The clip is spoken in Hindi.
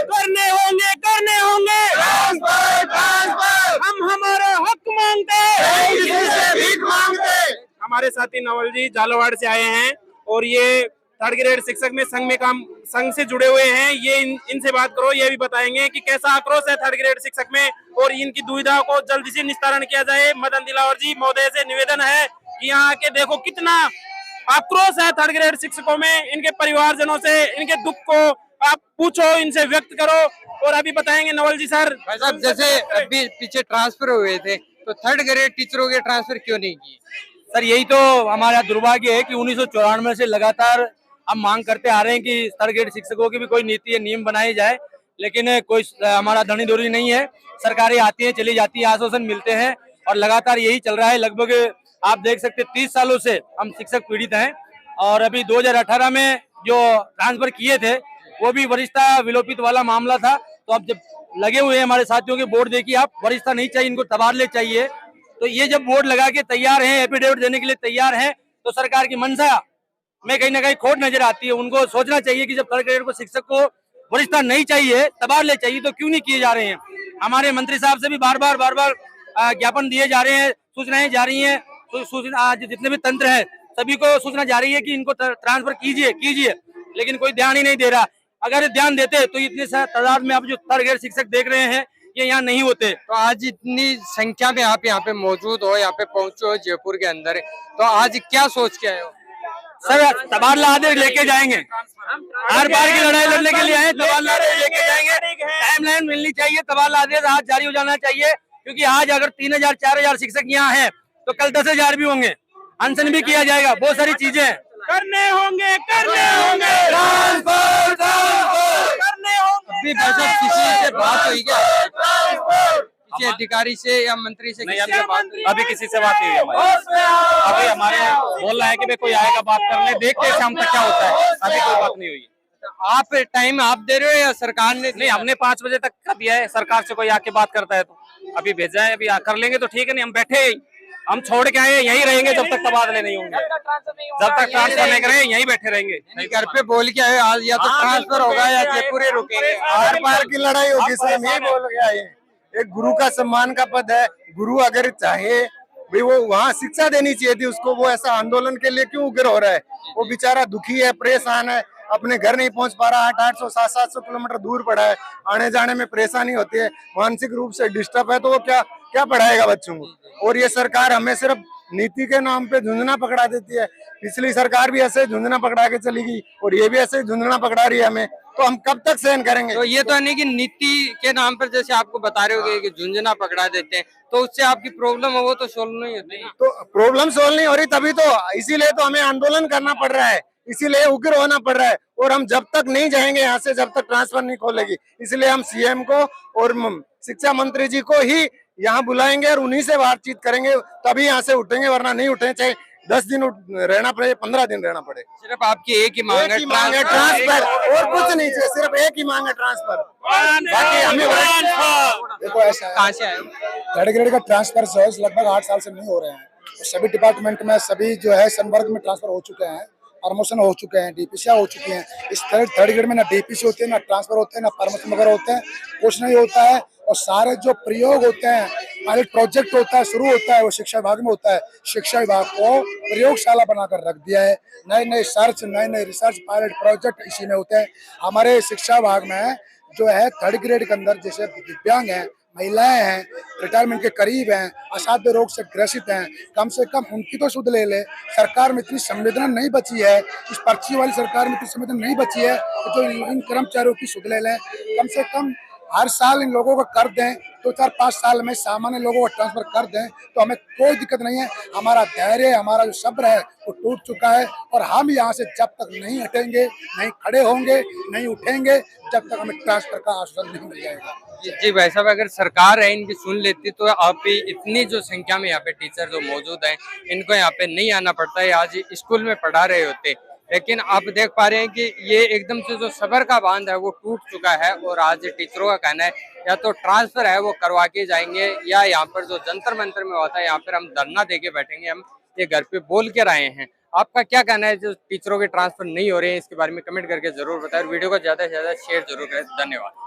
करने होंगे हम हमारा हक मांगते हैं। हमारे साथी नवल जी झालावाड़ से आए हैं और ये थर्ड ग्रेड शिक्षक में संघ से जुड़े हुए हैं। ये इनसे बात करो, ये भी बताएंगे कि कैसा आक्रोश है थर्ड ग्रेड शिक्षक में और इनकी दुविधा को जल्दी से निस्तारण किया जाए। मदन दिलावर जी महोदय से निवेदन है कि यहाँ आके देखो कितना आक्रोश है थर्ड ग्रेड शिक्षकों में। इनके परिवारजनों से इनके दुख को आप पूछो, इनसे व्यक्त करो और अभी बताएंगे नवल जी। सर भाई साहब, जैसे अभी पीछे ट्रांसफर हुए थे तो थर्ड ग्रेड टीचरों के ट्रांसफर क्यों नहीं किए? सर यही तो हमारा दुर्भाग्य है कि 1994 से लगातार हम मांग करते आ रहे हैं कि थर्ड ग्रेड शिक्षकों की भी कोई नीति या नियम बनाई जाए, लेकिन कोई हमारा धनी धोरी नहीं है। सरकारें आती है चली जाती है, आश्वासन मिलते हैं और लगातार यही चल रहा है। लगभग आप देख सकते 30 सालों से हम शिक्षक पीड़ित हैं और अभी 2018 में जो ट्रांसफर किए थे वो भी वरिष्ठता विलोपित वाला मामला था। तो अब जब लगे हुए हैं हमारे साथियों के बोर्ड, देखिए आप, वरिष्ठता नहीं चाहिए, इनको तबादले चाहिए। तो ये जब बोर्ड लगा के तैयार हैं, एफिडेविट देने के लिए तैयार हैं, तो सरकार की मंशा में कहीं ना कहीं खोट नजर आती है। उनको सोचना चाहिए कि जब थर्ड ग्रेड को शिक्षक को वरिष्ठता नहीं चाहिए, तबादले चाहिए, तो क्यों नहीं किए जा रहे हैं। हमारे मंत्री साहब से भी बार बार ज्ञापन दिए जा रहे हैं, सूचनाएं जा रही हैं, सूचना जितने भी तंत्र है सभी को सूचना जा रही है कि इनको ट्रांसफर कीजिए, लेकिन कोई ध्यान ही नहीं दे रहा। अगर ध्यान देते तो इतने तादाद में आप जो थर्ड ग्रेड शिक्षक देख रहे हैं ये यहाँ नहीं होते। तो आज इतनी संख्या में आप यहाँ पे मौजूद हो, यहाँ पे पहुंचे हो जयपुर के अंदर, तो आज क्या सोच के आए हो? सर तबादला आदेश लेके जाएंगे, हर बार की लड़ाई लड़ने के लिए आए, तबादला आदेश लेके जाएंगे। टाइमलाइन मिलनी चाहिए, तबादला आदेश आज जारी हो जाना चाहिए, क्योंकि आज अगर 3000 4000 शिक्षक यहाँ हैं तो कल 10,000 भी होंगे, अनशन भी किया जाएगा, बहुत सारी चीजें करने होंगे। अभी भाई किसी से बात हुई क्या? किसी अधिकारी से या मंत्री से किसी से बात हुई? अभी किसी से बात नहीं हुई हमारी। अभी हमारे बोल रहा है कि भाई कोई आएगा बात करने, देखते हैं शाम तक क्या होता है। अभी कोई बात नहीं हुई। आप टाइम आप दे रहे हो या सरकार ने? नहीं, हमने 5 बजे तक का दिया है। सरकार से कोई आके बात करता है तो अभी भेजा है, अभी कर लेंगे तो ठीक है, नहीं हम बैठे, हम छोड़ के आए, यहीं रहेंगे जब तक तबादले नहीं होंगे, जब तक ट्रांसफर नहीं करेंगे यहीं बैठे रहेंगे। घर पे बोल के आए आज या तो ट्रांसफर होगा या जयपुर ही रुकेंगे। हर बार की लड़ाई होगी सर, हम यही बोल के आए। एक गुरु का सम्मान का पद है, गुरु अगर चाहे भाई वो वहाँ शिक्षा देनी चाहिए थी उसको, वो ऐसा आंदोलन के लिए क्यों उग्र हो रहा है? वो बेचारा दुखी है, परेशान है, अपने घर नहीं पहुंच पा रहा, 800 700 किलोमीटर दूर पड़ा है, आने जाने में परेशानी होती है, मानसिक रूप से डिस्टर्ब है, तो वो क्या पढ़ाएगा बच्चों को? और ये सरकार हमें सिर्फ नीति के नाम पे झुंझुना पकड़ा देती है। पिछली सरकार भी ऐसे झुंझुना पकड़ा के चली गई और ये भी ऐसे झुंझुना पकड़ा रही है हमें, तो हम कब तक सहन करेंगे? तो ये तो नहीं कि नीति के नाम पर जैसे आपको बता रहे हो कि झुंझुना पकड़ा देते हैं, तो उससे आपकी प्रॉब्लम है वो तो सोल्व नहीं होती ना। तो प्रॉब्लम सोल्व नहीं हो रही, तभी तो इसीलिए तो हमें आंदोलन करना पड़ रहा है, इसीलिए उग्र होना पड़ रहा है। और हम जब तक नहीं जाएंगे यहाँ से, जब तक ट्रांसफर नहीं खोलेगी, इसलिए हम सीएम को और शिक्षा मंत्री जी को ही यहाँ बुलाएंगे और उन्हीं से बातचीत करेंगे, तभी यहाँ से उठेंगे, वरना नहीं उठेंगे, चाहे 10 दिन रहना पड़े, 15 दिन रहना पड़े। सिर्फ आपकी एक ही मांग है, ट्रांसफर, और कुछ नहीं चाहिए, सिर्फ एक ही मांग है, ट्रांसफर। बाकी हमें देखो ऐसा कहाँ से आए? थर्ड ग्रेड का ट्रांसफर जो है लगभग 8 साल से नहीं हो रहे हैं। तो सभी डिपार्टमेंट में सभी जो है संवर्ग में ट्रांसफर हो चुके हैं, प्रमोशन हो चुके हैं, डीपीसी हो चुकी हैं। इस थर्ड ग्रेड में ना डीपीसी होते हैं, ना ट्रांसफर होते हैं, ना प्रमोशन वगैरह होते हैं, कुछ नहीं होता है। और सारे जो प्रयोग होते हैं, पायलट प्रोजेक्ट होता है, शुरू होता है, वो शिक्षा विभाग में होता है। शिक्षा विभाग को प्रयोगशाला बनाकर रख दिया है। नए सर्च, नए रिसर्च पायलट प्रोजेक्ट इसी में होते हैं। हमारे शिक्षा विभाग में जो है थर्ड ग्रेड के अंदर जैसे दिव्यांग हैं, महिलाएं हैं, रिटायरमेंट के करीब हैं, असाध्य रोग से ग्रसित हैं, कम से कम उनकी तो सुध ले ले। सरकार में इतनी संवेदना नहीं बची है, इस पर्ची वाली सरकार में इतनी संवेदना नहीं बची है तो जो इन कर्मचारियों की सुध ले लें। कम से कम हर साल इन लोगों को कर दें, 2-4-5 साल में सामान्य लोगों को ट्रांसफर कर दें तो हमें कोई दिक्कत नहीं है। हमारा धैर्य, हमारा जो सब्र है वो टूट चुका है और हम यहाँ से जब तक नहीं हटेंगे, नहीं खड़े होंगे, नहीं उठेंगे, जब तक हमें ट्रांसफर का आश्वासन नहीं मिल जाएगा। जी भाई साहब, अगर सरकार है इनकी सुन लेती तो आप भी इतनी जो संख्या में यहाँ पे टीचर जो मौजूद हैं इनको यहाँ पे नहीं आना पड़ता है, आज स्कूल में पढ़ा रहे होते। लेकिन आप देख पा रहे हैं कि ये एकदम से जो सबर का बांध है वो टूट चुका है और आज टीचरों का कहना है या तो ट्रांसफर है वो करवा के जाएंगे या यहाँ पर जो जंतर मंतर में होता है यहाँ पर हम धरना दे के बैठेंगे, हम ये घर पे बोल के आए हैं। आपका क्या कहना है जो टीचरों के ट्रांसफर नहीं हो रहे हैं, इसके बारे में कमेंट करके जरूर बताएं। वीडियो को ज्यादा से ज्यादा शेयर जरूर करें। धन्यवाद।